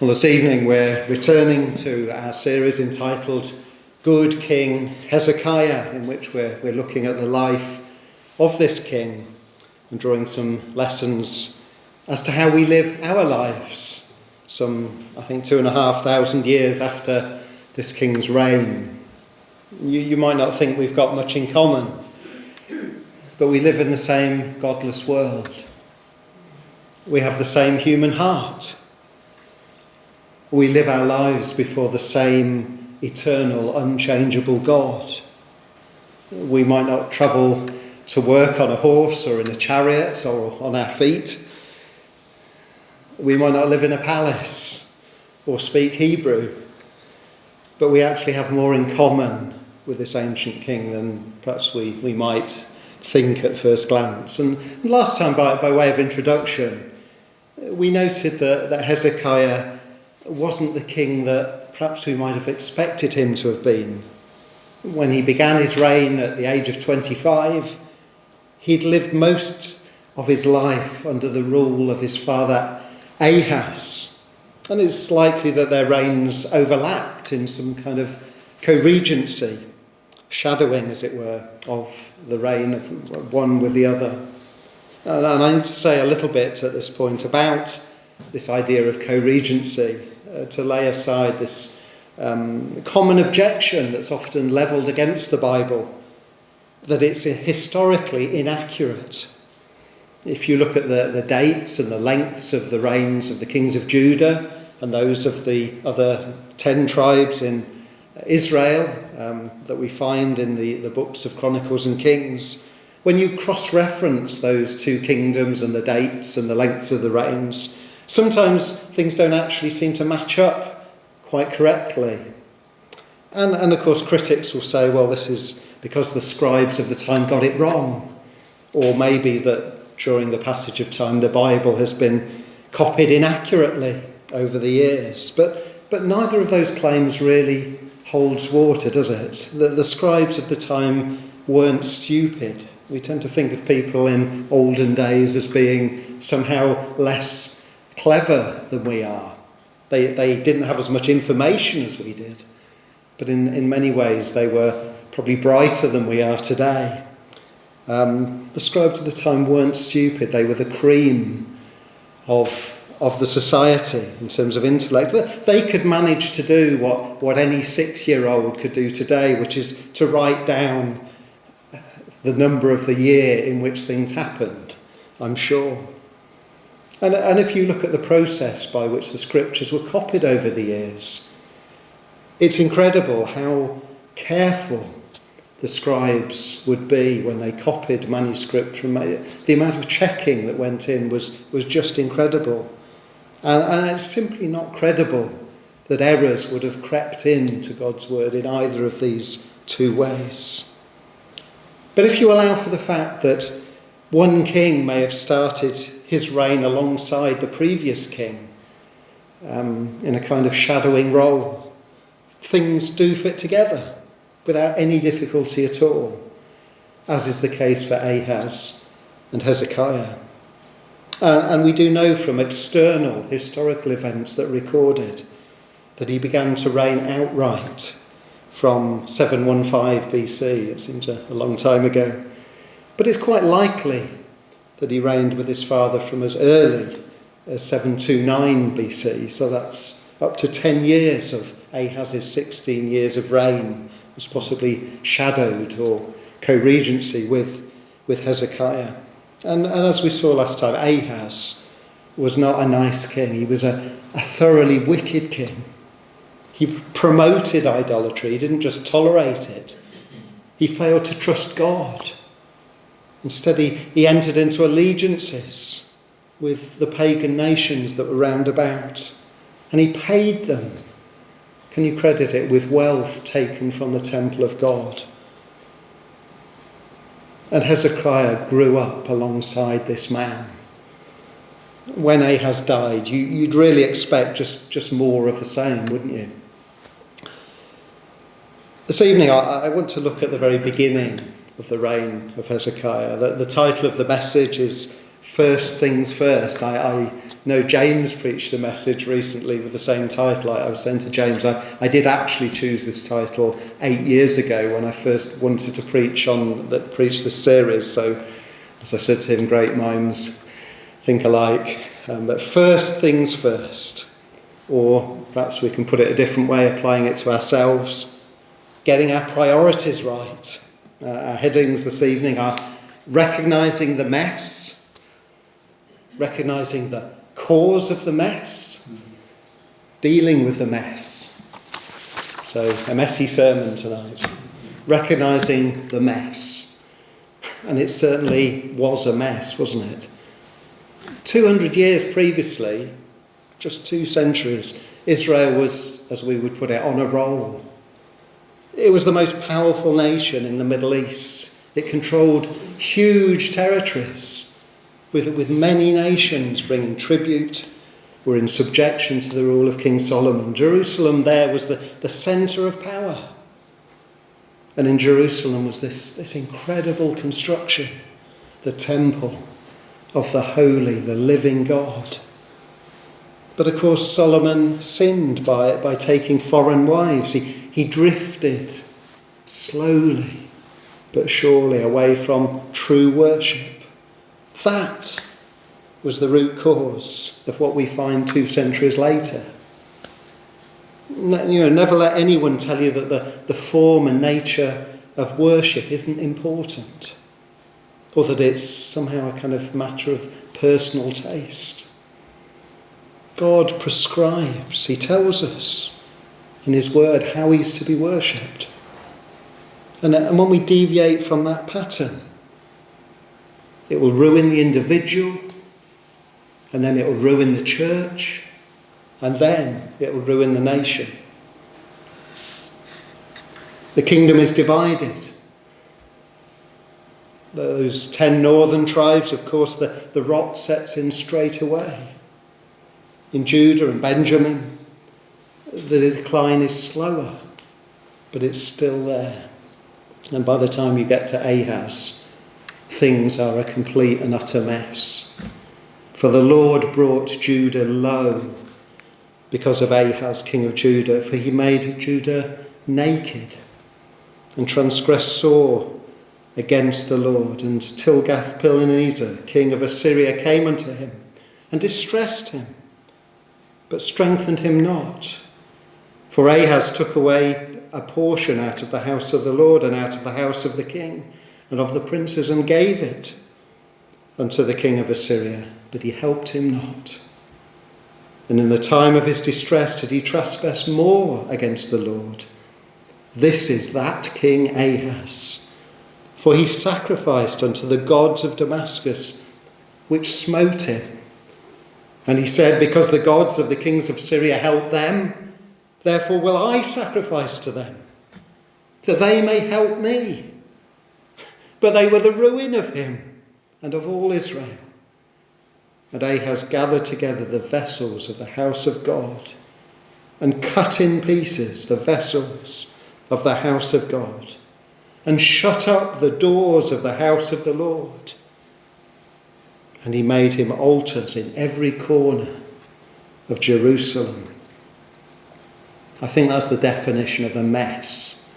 Well, this evening we're returning to our series entitled Good King Hezekiah, in which we're looking at the life of this king and drawing some lessons as to how we live our lives, some, I think, 2,500 years after this king's reign. You might not think we've got much in common, but we live in the same godless world. We have the same human heart. We live our lives before the same eternal, unchangeable God. We might not travel to work on a horse or in a chariot or on our feet. We might not live in a palace or speak Hebrew, but we actually have more in common with this ancient king than perhaps we might think at first glance. And last time, by way of introduction, we noted that Hezekiah wasn't the king that perhaps we might have expected him to have been. When he began his reign at the age of 25, he'd lived most of his life under the rule of his father Ahaz. And it's likely that their reigns overlapped in some kind of co-regency, shadowing, as it were, of the reign of one with the other. And I need to say a little bit at this point about this idea of co-regency, to lay aside this common objection that's often levelled against the Bible, that it's historically inaccurate. If you look at the dates and the lengths of the reigns of the kings of Judah and those of the other 10 tribes in Israel that we find in the books of Chronicles and Kings, when you cross-reference those two kingdoms and the dates and the lengths of the reigns, sometimes things don't actually seem to match up quite correctly. And of course critics will say, well, this is because the scribes of the time got it wrong. Or maybe that during the passage of time the Bible has been copied inaccurately over the years. But neither of those claims really holds water, does it? The scribes of the time weren't stupid. We tend to think of people in olden days as being somehow less clever than we are. They didn't have as much information as we did, but in many ways they were probably brighter than we are today. The scribes of the time weren't stupid. They were the cream of the society in terms of intellect. They could manage to do what any 6-year-old could do today, which is to write down the number of the year in which things happened, I'm sure. And if you look at the process by which the scriptures were copied over the years, it's incredible how careful the scribes would be when they copied manuscript from the amount of checking that went in was just incredible. And it's simply not credible that errors would have crept into God's word in either of these two ways. But if you allow for the fact that one king may have started his reign alongside the previous king in a kind of shadowing role, things do fit together without any difficulty at all, as is the case for Ahaz and Hezekiah. And we do know from external historical events that recorded that he began to reign outright from 715 BC. It seems a long time ago. But it's quite likely that he reigned with his father from as early as 729 BC. So that's up to 10 years of Ahaz's 16 years of reign was possibly shadowed or co-regency with Hezekiah. And as we saw last time, Ahaz was not a nice king. He was a thoroughly wicked king. He promoted idolatry. He didn't just tolerate it. He failed to trust God. Instead, he entered into allegiances with the pagan nations that were round about. And he paid them, can you credit it, with wealth taken from the temple of God. And Hezekiah grew up alongside this man. When Ahaz died, you'd really expect just more of the same, wouldn't you? This evening, I want to look at the very beginning of the reign of Hezekiah. The title of the message is First things first. I know James preached a message recently with the same title. I was saying to James, I did actually choose this title 8 years ago when I first wanted to preach this series. So, as I said to him, great minds think alike. But first things first, or perhaps we can put it a different way, applying it to ourselves, getting our priorities right. Our headings this evening are recognising the mess, recognising the cause of the mess, dealing with the mess. So a messy sermon tonight. Recognising the mess. And it certainly was a mess, wasn't it? 200 years previously, just 2 centuries, Israel was, as we would put it, on a roll. It was the most powerful nation in the Middle East. It controlled huge territories, with many nations bringing tribute, were in subjection to the rule of King Solomon. Jerusalem there was the centre of power. And in Jerusalem was this incredible construction, the temple of the holy, the living God. But of course Solomon sinned by taking foreign wives. He drifted slowly but surely away from true worship. That was the root cause of what we find 2 centuries later. Never let anyone tell you that the form and nature of worship isn't important, or that it's somehow a kind of matter of personal taste. God prescribes, he tells us in his word how he's to be worshipped. And when we deviate from that pattern, it will ruin the individual, and then it will ruin the church, and then it will ruin the nation. The kingdom is divided. Those 10 northern tribes, of course, the rot sets in straight away. In Judah and Benjamin, the decline is slower, but it's still there. And by the time you get to Ahaz, things are a complete and utter mess. For the Lord brought Judah low because of Ahaz, king of Judah, for he made Judah naked and transgressed sore against the Lord. And Tilgath-Pilneser, king of Assyria, came unto him and distressed him, but strengthened him not. For Ahaz took away a portion out of the house of the Lord and out of the house of the king and of the princes, and gave it unto the king of Assyria, but he helped him not. And in the time of his distress did he trespass more against the Lord. This is that King Ahaz, for he sacrificed unto the gods of Damascus, which smote him. And he said, because the gods of the kings of Syria helped them, therefore will I sacrifice to them, that they may help me. But they were the ruin of him and of all Israel. And Ahaz gathered together the vessels of the house of God and cut in pieces the vessels of the house of God and shut up the doors of the house of the Lord. And he made him altars in every corner of Jerusalem. I think that's the definition of a mess.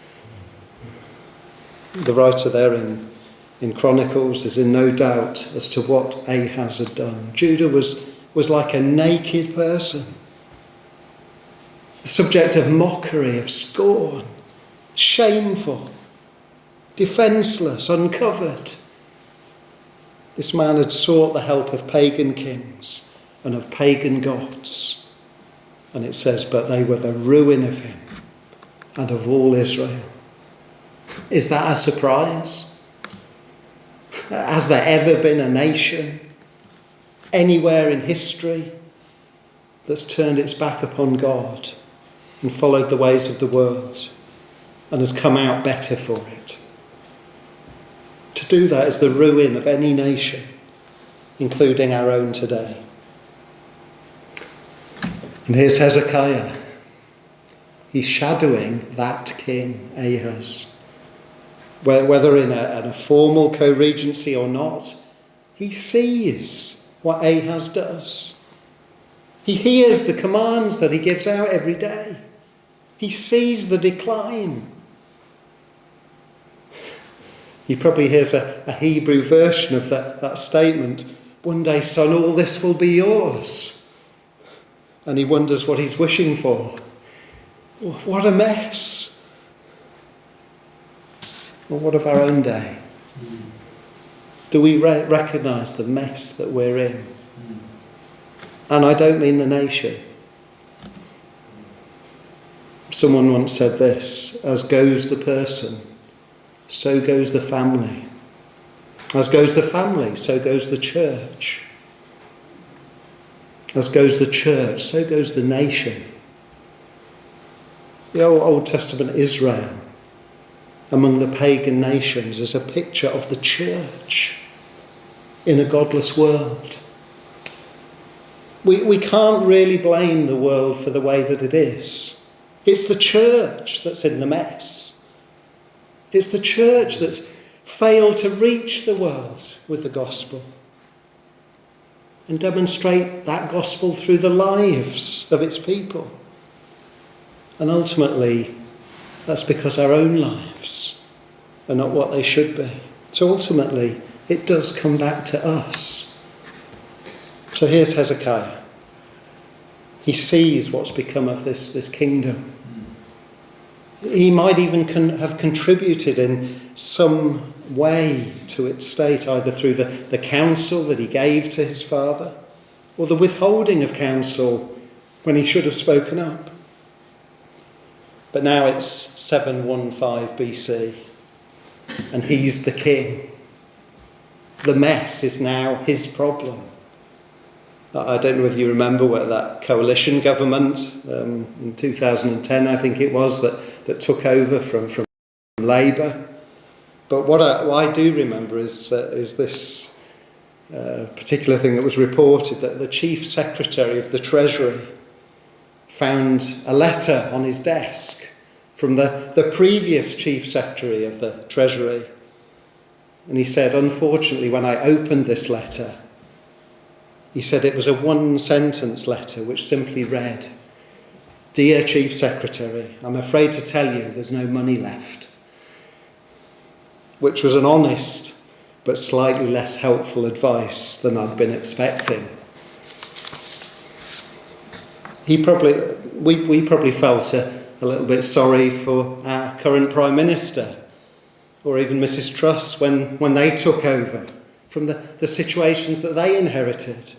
The writer there in Chronicles is in no doubt as to what Ahaz had done. Judah was like a naked person, the subject of mockery, of scorn, shameful, defenceless, uncovered. This man had sought the help of pagan kings and of pagan gods. And it says, but they were the ruin of him and of all Israel. Is that a surprise? Has there ever been a nation anywhere in history that's turned its back upon God and followed the ways of the world and has come out better for it? To do that is the ruin of any nation, including our own today. And here's Hezekiah. He's shadowing that king, Ahaz. Whether in a formal co-regency or not, He sees what Ahaz does. He hears the commands that he gives out every day. He sees the decline. He probably hears a Hebrew version of that statement. One day, son, all this will be yours. And he wonders what he's wishing for. What a mess. Well, what of our own day? Do we recognise the mess that we're in? And I don't mean the nation. Someone once said this: as goes the person, so goes the family. As goes the family, so goes the church. As goes the church, so goes the nation. The Old Testament Israel among the pagan nations is a picture of the church in a godless world. We can't really blame the world for the way that it is. It's the church that's in the mess. It's the church that's failed to reach the world with the gospel and demonstrate that gospel through the lives of its people. And ultimately, that's because our own lives are not what they should be. So ultimately, it does come back to us. So here's Hezekiah. He sees what's become of this kingdom. He might even have contributed in some way to its state, either through the counsel that he gave to his father, or the withholding of counsel when he should have spoken up. But now it's 715 BC, and he's the king. The mess is now his problem. I don't know whether you remember where that coalition government in 2010, I think it was, that took over from Labour. But what I do remember is this particular thing that was reported, that the Chief Secretary of the Treasury found a letter on his desk from the previous Chief Secretary of the Treasury. And he said, unfortunately, when I opened this letter, he said it was a one-sentence letter which simply read, "Dear Chief Secretary, I'm afraid to tell you there's no money left," which was an honest but slightly less helpful advice than I'd been expecting. We probably felt a little bit sorry for our current Prime Minister, or even Mrs. Truss when they took over from the situations that they inherited.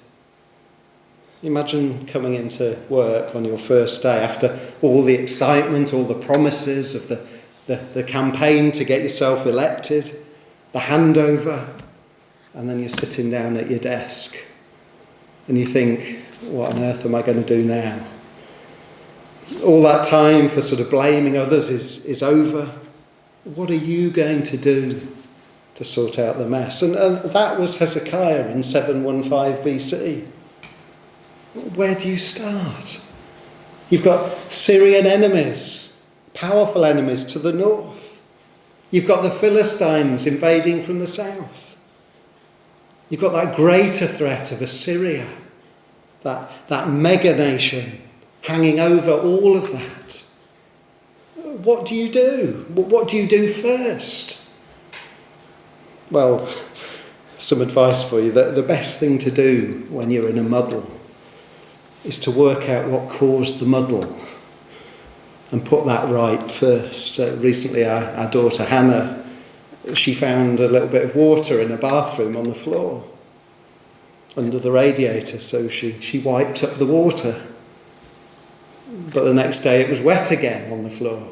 Imagine coming into work on your first day after all the excitement, all the promises of the campaign to get yourself elected, the handover, and then you're sitting down at your desk and you think, what on earth am I going to do now? All that time for sort of blaming others is over. What are you going to do to sort out the mess? And that was Hezekiah in 715 BC. Where do you start? You've got Syrian enemies, powerful enemies to the north. You've got the Philistines invading from the south. You've got that greater threat of Assyria, that mega nation hanging over all of that. What do you do? What do you do first? Well, some advice for you. The best thing to do when you're in a muddle is to work out what caused the muddle and put that right first. Recently, our daughter Hannah, she found a little bit of water in a bathroom on the floor under the radiator, so she wiped up the water. But the next day it was wet again on the floor.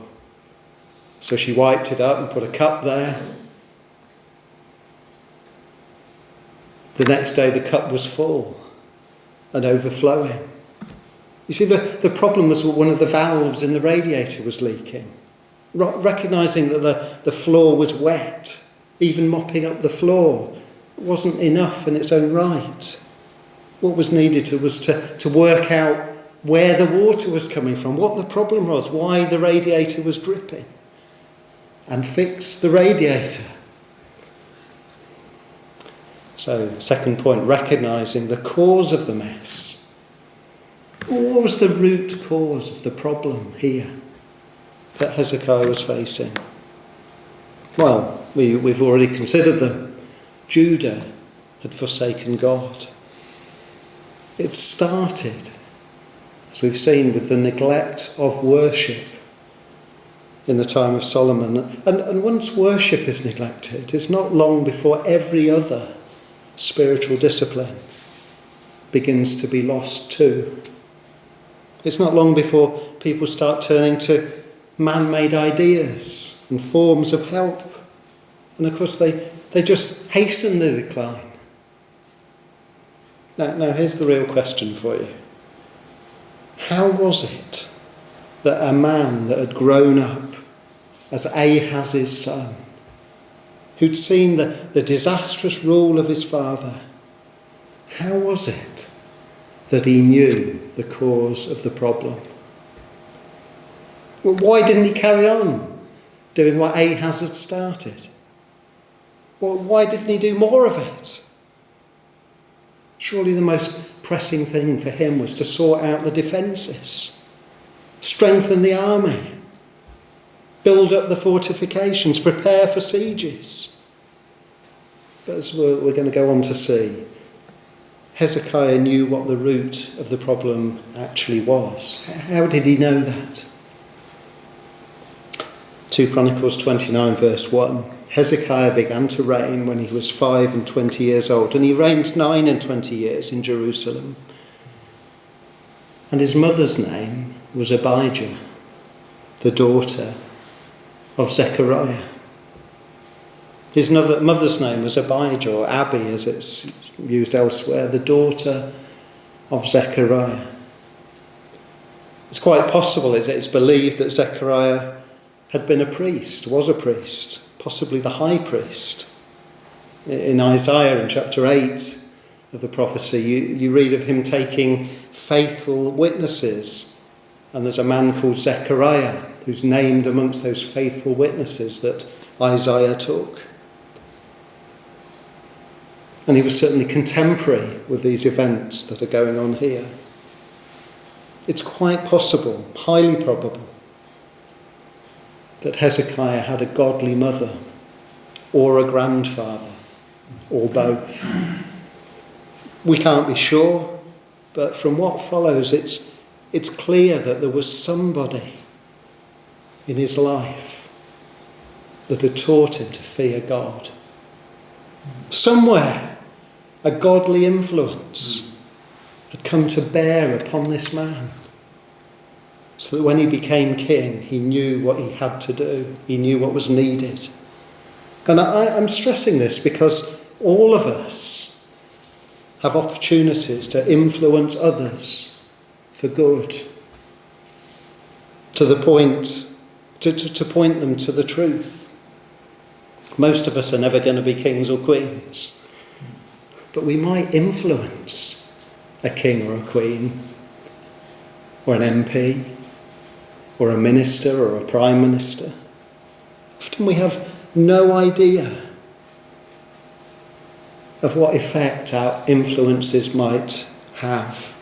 So she wiped it up and put a cup there. The next day the cup was full and overflowing. You see, the problem was one of the valves in the radiator was leaking. Recognising that the floor was wet, even mopping up the floor wasn't enough in its own right. What was needed was to work out where the water was coming from, what the problem was, why the radiator was dripping, and fix the radiator. So, second point, recognising the cause of the mess. What was the root cause of the problem here that Hezekiah was facing? Well, we've already considered them. Judah had forsaken God. It started, as we've seen, with the neglect of worship in the time of Solomon. And once worship is neglected, it's not long before every other spiritual discipline begins to be lost too. It's not long before people start turning to man-made ideas and forms of help. And of course they just hasten the decline. Now here's the real question for you. How was it that a man that had grown up as Ahaz's son, who'd seen the disastrous rule of his father, how was it that he knew the cause of the problem? Well, why didn't he carry on doing what Ahaz had started? Well, why didn't he do more of it? Surely the most pressing thing for him was to sort out the defences, strengthen the army, build up the fortifications, prepare for sieges. But as we're going to go on to see, Hezekiah knew what the root of the problem actually was. How did he know that? 2 Chronicles 29 verse 1. Hezekiah began to reign when he was 25 years old, and he reigned 29 years in Jerusalem. And his mother's name was Abijah, the daughter of Zechariah. His mother's name was Abijah, or Abi as it's used elsewhere, the daughter of Zechariah. It's quite possible, it's believed, that Zechariah had been a priest, was a priest, possibly the high priest. In Isaiah, in chapter 8 of the prophecy, you read of him taking faithful witnesses. And there's a man called Zechariah who's named amongst those faithful witnesses that Isaiah took. And he was certainly contemporary with these events that are going on here. It's quite possible, highly probable, that Hezekiah had a godly mother or a grandfather or both. We can't be sure, but from what follows, it's clear that there was somebody in his life that had taught him to fear God. Somewhere, a godly influence had come to bear upon this man, so that when he became king, he knew what he had to do. He knew what was needed. And I'm stressing this because all of us have opportunities to influence others for good, to the point, to point them to the truth. Most of us are never going to be kings or queens, but we might influence a king or a queen, or an MP, or a minister, or a prime minister. Often we have no idea of what effect our influences might have.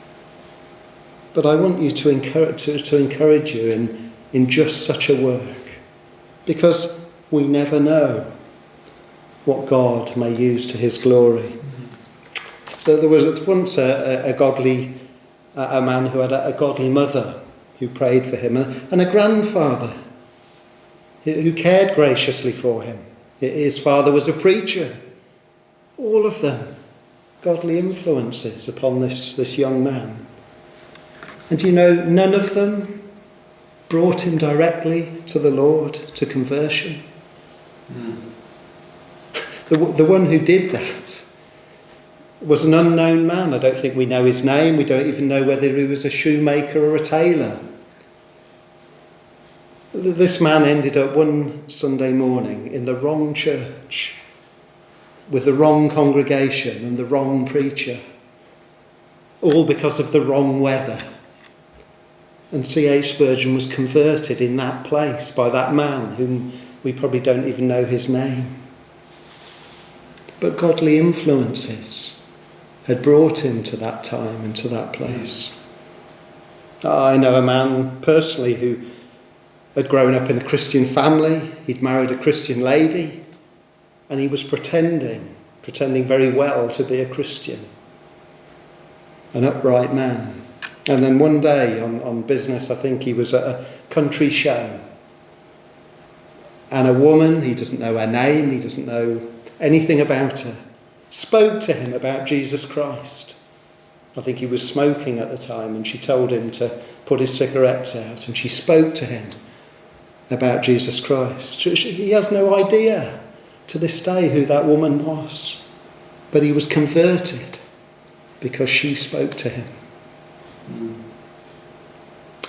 But I want you to encourage you in just such a work, because we never know what God may use to his glory. There was once a man who had a godly mother who prayed for him, and a grandfather who cared graciously for him. His father was a preacher. All of them godly influences upon this young man. And you know, none of them brought him directly to the Lord, to conversion. The one who did that was an unknown man. I don't think we know his name. We don't even know whether he was a shoemaker or a tailor. This man ended up one Sunday morning in the wrong church, with the wrong congregation and the wrong preacher, all because of the wrong weather. And C.H. Spurgeon was converted in that place by that man whom we probably don't even know his name. but godly influences had brought him to that time and to that place. I know a man personally who had grown up in a Christian family. He'd married a Christian lady, and he was pretending very well to be a Christian, an upright man. And then one day on business, I think he was at a country show, and a woman, he doesn't know her name, he doesn't know anything about her, spoke to him about Jesus Christ. I think he was smoking at the time, and she told him to put his cigarettes out, and she spoke to him about Jesus Christ. He has no idea to this day who that woman was, but he was converted because she spoke to him.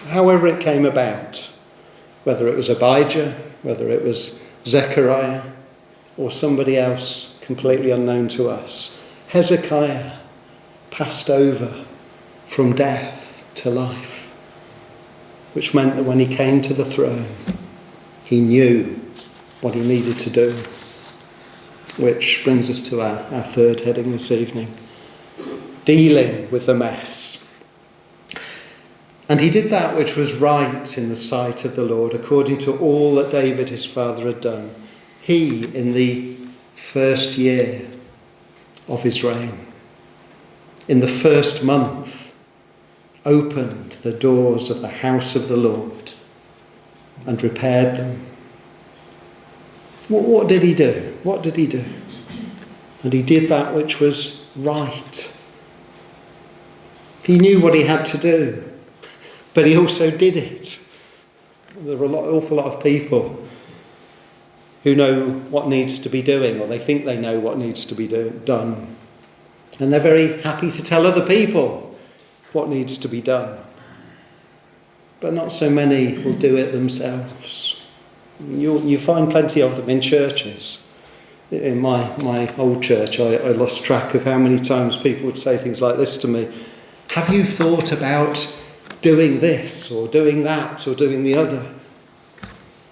However it came about, whether it was Abijah, whether it was Zechariah, or somebody else completely unknown to us, Hezekiah passed over from death to life, which meant that when he came to the throne, he knew what he needed to do. Which brings us to our third heading this evening, dealing with the mess. And he did that which was right in the sight of the Lord, according to all that David his father had done. He, in the first year of his reign, in the first month, opened the doors of the house of the Lord and repaired them. What did he do? What did he do? And he did that which was right. He knew what he had to do, but he also did it. There are an awful lot of people who know what needs to be doing, or they think they know what needs to be done. And they're very happy to tell other people what needs to be done. But not so many will do it themselves. You find plenty of them in churches. In my old church, I lost track of how many times people would say things like this to me. Have you thought about doing this or doing that or doing the other?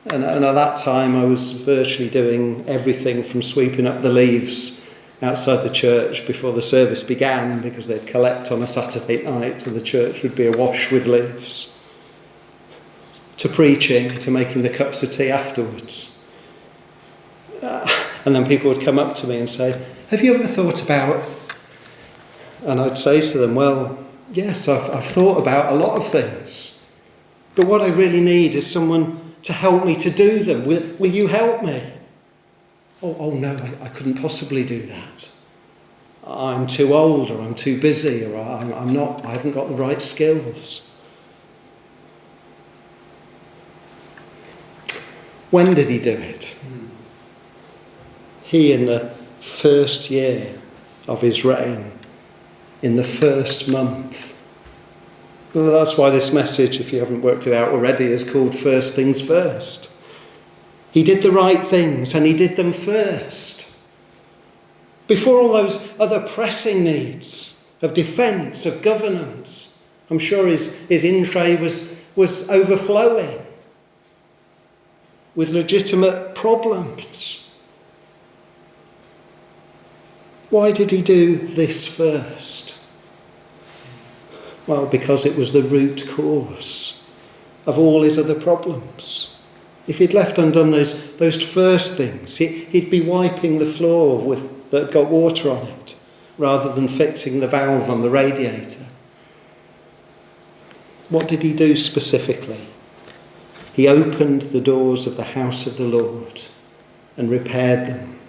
And at that time I was virtually doing everything from sweeping up the leaves outside the church before the service began, because they'd collect on a Saturday night and the church would be awash with leaves, to preaching, to making the cups of tea afterwards. And then people would come up to me and say, have you ever thought about... And I'd say to them, well, yes, I've thought about a lot of things, but what I really need is someone to help me to do them. Will you help me? Oh no, I couldn't possibly do that. I'm too old, or I'm too busy, or I haven't got the right skills. When did he do it? He, in the first year of his reign, in the first month. Well, that's why this message, if you haven't worked it out already, is called First Things First. He did the right things, and he did them first. Before all those other pressing needs of defence, of governance. I'm sure his in tray was overflowing with legitimate problems. Why did he do this first? Well, because it was the root cause of all his other problems. If he'd left undone those first things, he'd be wiping the floor that got water on it, rather than fixing the valve on the radiator. What did he do specifically? He opened the doors of the house of the Lord and repaired them.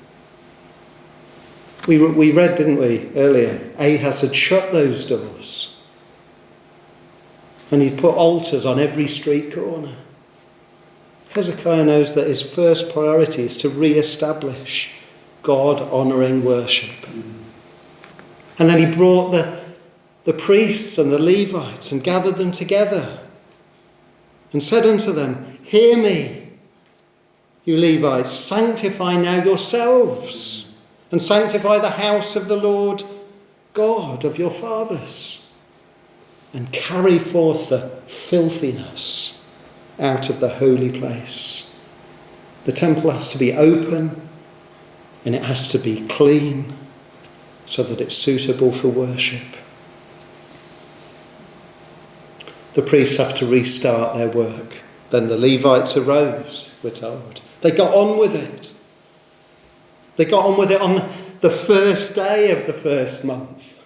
We read, didn't we, earlier, Ahaz had shut those doors. And he'd put altars on every street corner. Hezekiah knows that his first priority is to re-establish God-honouring worship. And then he brought the priests and the Levites and gathered them together and said unto them, hear me, you Levites, sanctify now yourselves and sanctify the house of the Lord God of your fathers, and carry forth the filthiness out of the holy place. The temple has to be open and it has to be clean so that it's suitable for worship. The priests have to restart their work. Then the Levites arose, we're told. They got on with it. They got on with it on the first day of the first month.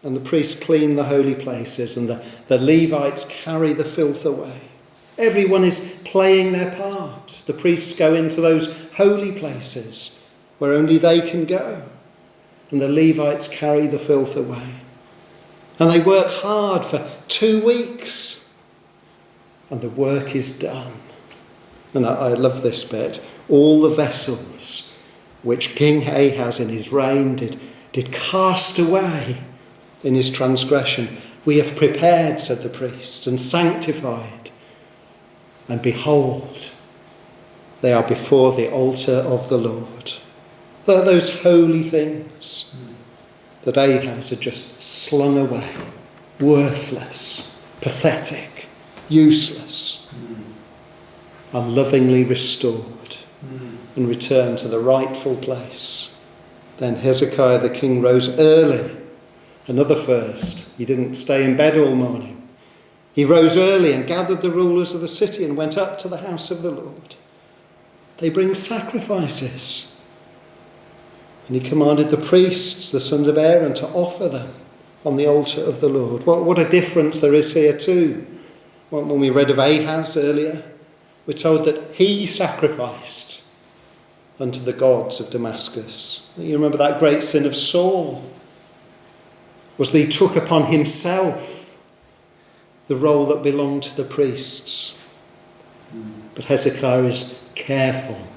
And the priests clean the holy places, and the Levites carry the filth away. Everyone is playing their part. The priests go into those holy places where only they can go. And the Levites carry the filth away. And they work hard for 2 weeks. And the work is done. And I love this bit. All the vessels which King Ahaz in his reign did cast away in his transgression, we have prepared, said the priests, and sanctified. And behold, they are before the altar of the Lord. They're those holy things that Ahaz had just slung away, worthless, pathetic, useless, are lovingly restored and returned to the rightful place. Then Hezekiah the king rose early, another first. He didn't stay in bed all morning. He rose early and gathered the rulers of the city and went up to the house of the Lord. They bring sacrifices. And he commanded the priests, the sons of Aaron, to offer them on the altar of the Lord. What a difference there is here too. When we read of Ahaz earlier, we're told that he sacrificed unto the gods of Damascus. You remember that great sin of Saul was that he took upon himself the role that belonged to the priests. But Hezekiah is careful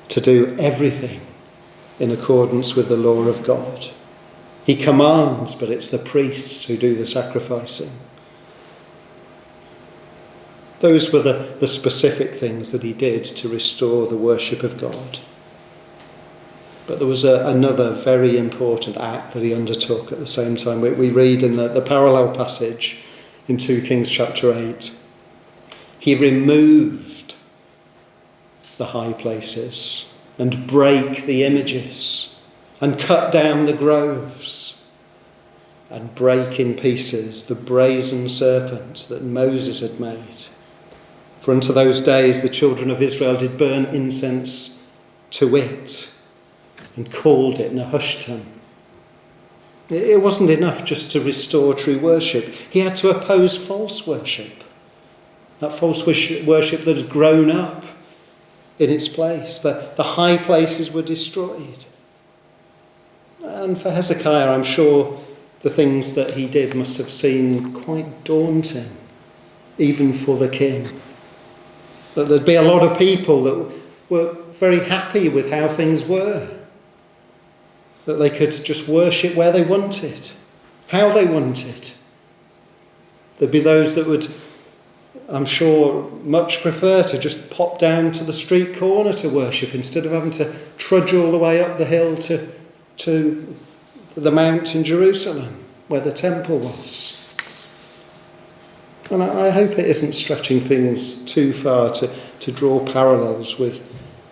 to do everything in accordance with the law of God. He commands, but it's the priests who do the sacrificing. Those were the specific things that he did to restore the worship of God. But there was another very important act that he undertook at the same time. We read in the parallel passage in 2 Kings chapter 8. He removed the high places and brake the images and cut down the groves and brake in pieces the brazen serpent that Moses had made. For unto those days the children of Israel did burn incense to it and called it Nehushtan. It wasn't enough just to restore true worship. He had to oppose false worship. That false worship that had grown up in its place. The high places were destroyed. And for Hezekiah, I'm sure the things that he did must have seemed quite daunting, even for the king. That there'd be a lot of people that were very happy with how things were. That they could just worship where they wanted, how they wanted. There'd be those that would, I'm sure, much prefer to just pop down to the street corner to worship instead of having to trudge all the way up the hill to the mount in Jerusalem where the temple was. And I hope it isn't stretching things too far to draw parallels with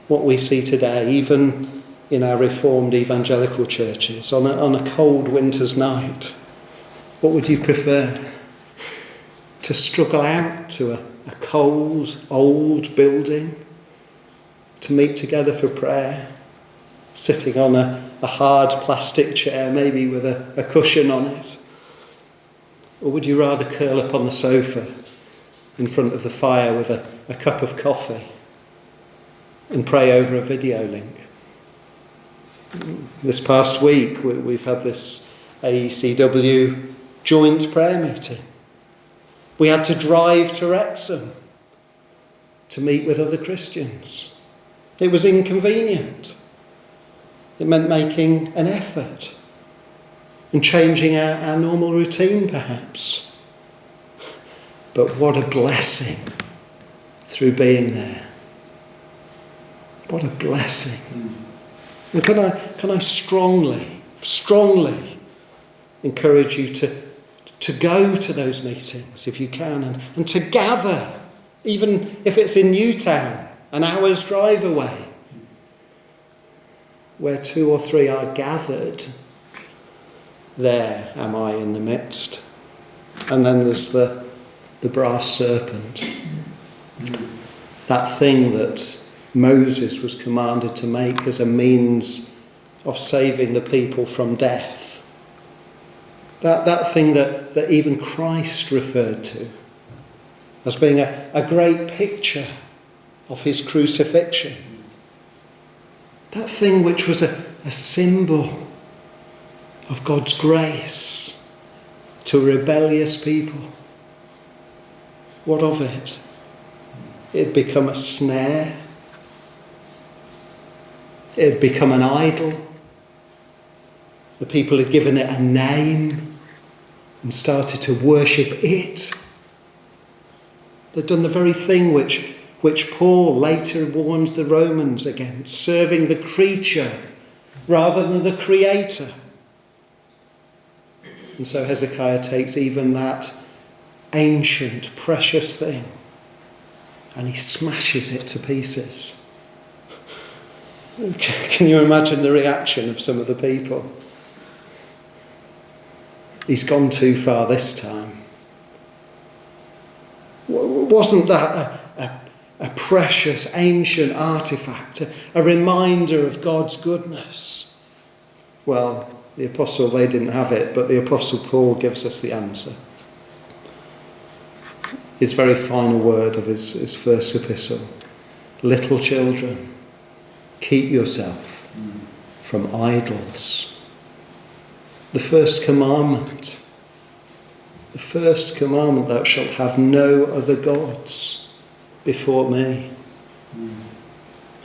what we see today, even in our Reformed evangelical churches, on a cold winter's night. What would you prefer? To struggle out to a cold, old building, to meet together for prayer, sitting on a hard plastic chair, maybe with a cushion on it? Or would you rather curl up on the sofa in front of the fire with a cup of coffee and pray over a video link? This past week, we've had this AECW joint prayer meeting. We had to drive to Wrexham to meet with other Christians. It was inconvenient. It meant making an effort and changing our normal routine, perhaps. But what a blessing through being there. What a blessing. And can I strongly encourage you to go to those meetings if you can, and to gather, even if it's in Newtown, an hour's drive away, where 2 or 3 are gathered, there am I in the midst. And then there's the brass serpent. That thing that Moses was commanded to make as a means of saving the people from death. That thing that even Christ referred to as being a great picture of his crucifixion. That thing which was a symbol of God's grace to rebellious people. What of it? It had become a snare. It had become an idol. The people had given it a name and started to worship it. They'd done the very thing which Paul later warns the Romans against, serving the creature rather than the creator. And so Hezekiah takes even that ancient, precious thing and he smashes it to pieces. Can you imagine the reaction of some of the people? He's gone too far this time. Wasn't that a precious ancient artifact, a reminder of God's goodness? Well, the apostle, they didn't have it, but the apostle Paul gives us the answer. His very final word of his first epistle. Little children, keep yourself from idols. The first commandment, thou shalt have no other gods before me.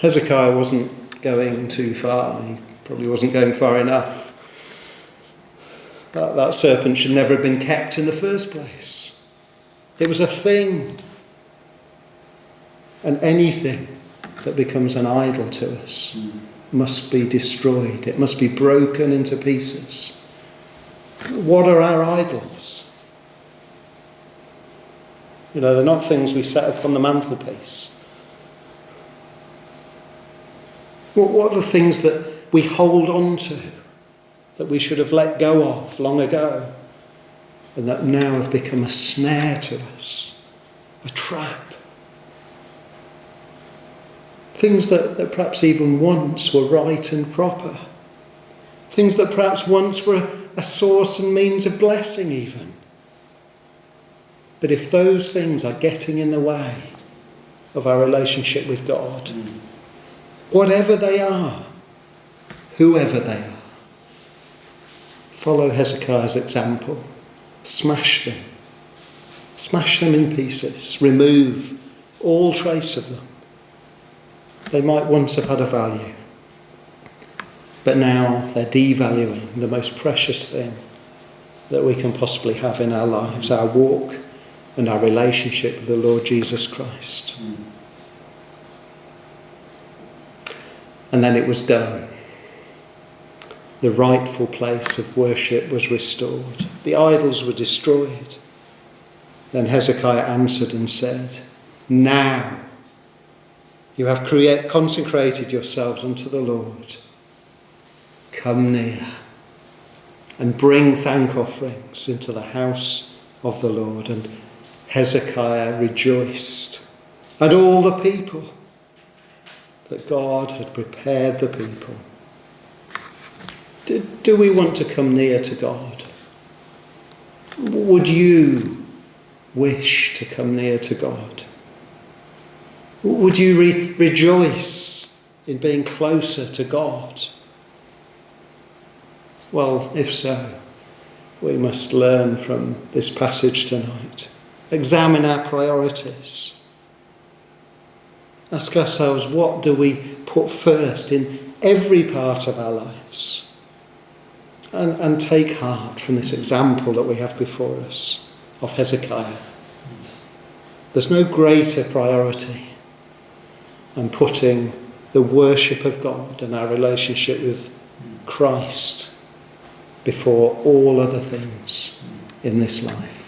Hezekiah wasn't going too far. He probably wasn't going far enough. That serpent should never have been kept in the first place. It was a thing. And anything that becomes an idol to us must be destroyed. It must be broken into pieces. What are our idols? You know, they're not things we set up on the mantelpiece. What are the things that we hold on to, that we should have let go of long ago, and that now have become a snare to us, a trap? Things that perhaps even once were right and proper. Things that perhaps once were a source and means of blessing even. But if those things are getting in the way of our relationship with God, whatever they are, whoever they are, follow Hezekiah's example. Smash them. Smash them in pieces. Remove all trace of them. They might once have had a value, but now they're devaluing the most precious thing that we can possibly have in our lives, our walk and our relationship with the Lord Jesus Christ. And then it was done. The rightful place of worship was restored. The idols were destroyed. Then Hezekiah answered and said, now you have consecrated yourselves unto the Lord. Come near and bring thank offerings into the house of the Lord. And Hezekiah rejoiced, and all the people, that God had prepared the people. Do we want to come near to God? Would you wish to come near to God? Would you rejoice in being closer to God? Well, if so, we must learn from this passage tonight. Examine our priorities. Ask ourselves, what do we put first in every part of our lives? And take heart from this example that we have before us of Hezekiah. There's no greater priority than putting the worship of God and our relationship with Christ before all other things in this life.